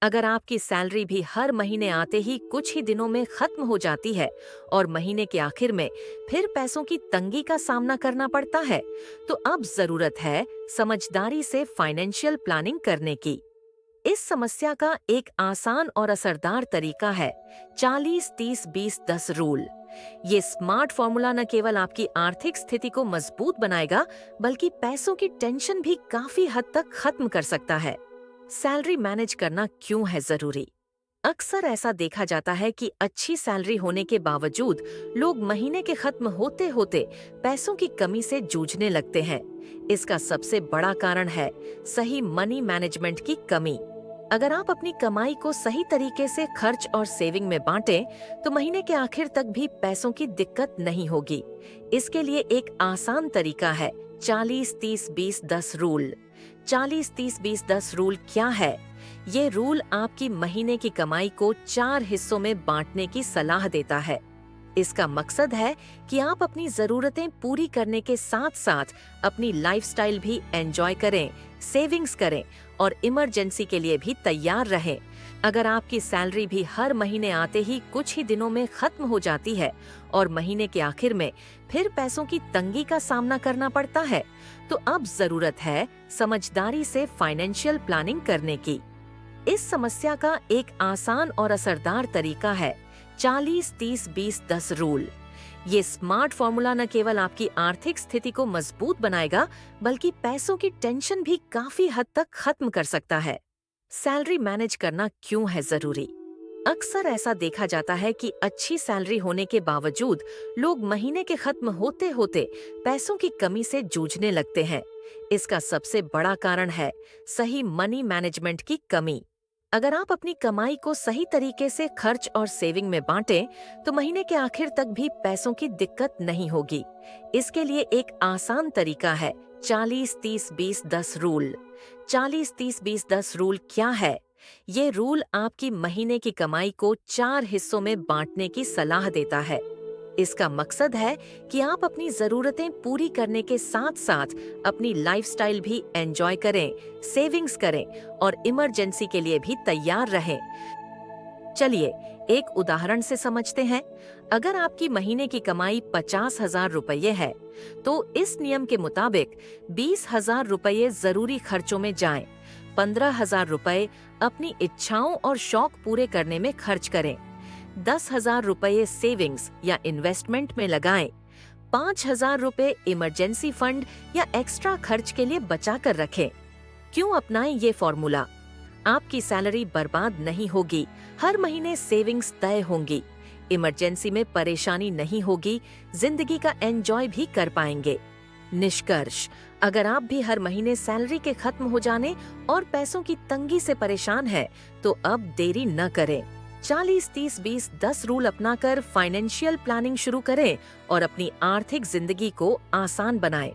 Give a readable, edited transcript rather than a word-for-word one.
अगर आपकी सैलरी भी हर महीने आते ही कुछ ही दिनों में खत्म हो जाती है और महीने के आखिर में फिर पैसों की तंगी का सामना करना पड़ता है, तो अब जरूरत है समझदारी से फाइनेंशियल प्लानिंग करने की। इस समस्या का एक आसान और असरदार तरीका है 40-30-20-10 रूल। ये स्मार्ट फॉर्मूला न केवल आपकी आर्थिक स्थिति को मजबूत बनाएगा, बल्कि पैसों की टेंशन भी काफी हद तक खत्म कर सकता है। सैलरी मैनेज करना क्यों है जरूरी? अक्सर ऐसा देखा जाता है कि अच्छी सैलरी होने के बावजूद लोग महीने के खत्म होते होते पैसों की कमी से जूझने लगते हैं। इसका सबसे बड़ा कारण है सही मनी मैनेजमेंट की कमी। अगर आप अपनी कमाई को सही तरीके से खर्च और सेविंग में बांटें, तो महीने के आखिर तक भी पैसों की दिक्कत नहीं होगी। इसके लिए एक आसान तरीका है 40-30-20-10 रूल। 40-30-20-10 रूल क्या है? ये रूल आपकी महीने की कमाई को 4 हिस्सों में बांटने की सलाह देता है। इसका मकसद है कि आप अपनी जरूरतें पूरी करने के साथ साथ अपनी लाइफस्टाइल भी एंजॉय करें, सेविंग्स करें और इमरजेंसी के लिए भी तैयार रहें। अगर आपकी सैलरी भी हर महीने आते ही कुछ ही दिनों में खत्म हो जाती है और महीने के आखिर में फिर पैसों की तंगी का सामना करना पड़ता है, तो अब जरूरत है समझदारी से फाइनेंशियल प्लानिंग करने की। इस समस्या का एक आसान और असरदार तरीका है 40-30-20-10 रूल। ये स्मार्ट फॉर्मूला न केवल आपकी आर्थिक स्थिति को मजबूत बनाएगा, बल्कि पैसों की टेंशन भी काफी हद तक खत्म कर सकता है। सैलरी मैनेज करना क्यों है जरूरी? अक्सर ऐसा देखा जाता है कि अच्छी सैलरी होने के बावजूद लोग महीने के खत्म होते होते पैसों की कमी से जूझने लगते हैं। इसका सबसे बड़ा कारण है सही मनी मैनेजमेंट की कमी। अगर आप अपनी कमाई को सही तरीके से खर्च और सेविंग में बांटें, तो महीने के आखिर तक भी पैसों की दिक्कत नहीं होगी। इसके लिए एक आसान तरीका है 40-30-20-10 रूल। 40-30-20-10 रूल क्या है? ये रूल आपकी महीने की कमाई को 4 हिस्सों में बांटने की सलाह देता है। इसका मकसद है कि आप अपनी जरूरतें पूरी करने के साथ साथ अपनी लाइफस्टाइल भी एंजॉय करें, सेविंग्स करें और इमरजेंसी के लिए भी तैयार रहें। चलिए एक उदाहरण से समझते हैं। अगर आपकी महीने की कमाई 50,000 रुपये है, तो इस नियम के मुताबिक 20,000 रुपये जरूरी खर्चों में जाएं, 15,000 रुपये अपनी इच्छाओं और शौक पूरे करने में खर्च करें, 10,000 रुपये सेविंग्स या इन्वेस्टमेंट में लगाएं, 5,000 रुपये इमरजेंसी फंड या एक्स्ट्रा खर्च के लिए बचा कर रखें। क्यों अपनाएं ये फॉर्मूला? आपकी सैलरी बर्बाद नहीं होगी, हर महीने सेविंग्स तय होंगी, इमरजेंसी में परेशानी नहीं होगी, जिंदगी का एंजॉय भी कर पाएंगे। निष्कर्ष, अगर आप भी हर महीने सैलरी के खत्म हो जाने और पैसों की तंगी से परेशान हैं, तो अब देरी न करें। 40-30-20-10 रूल अपनाकर फाइनेंशियल प्लानिंग शुरू करें और अपनी आर्थिक जिंदगी को आसान बनाएं।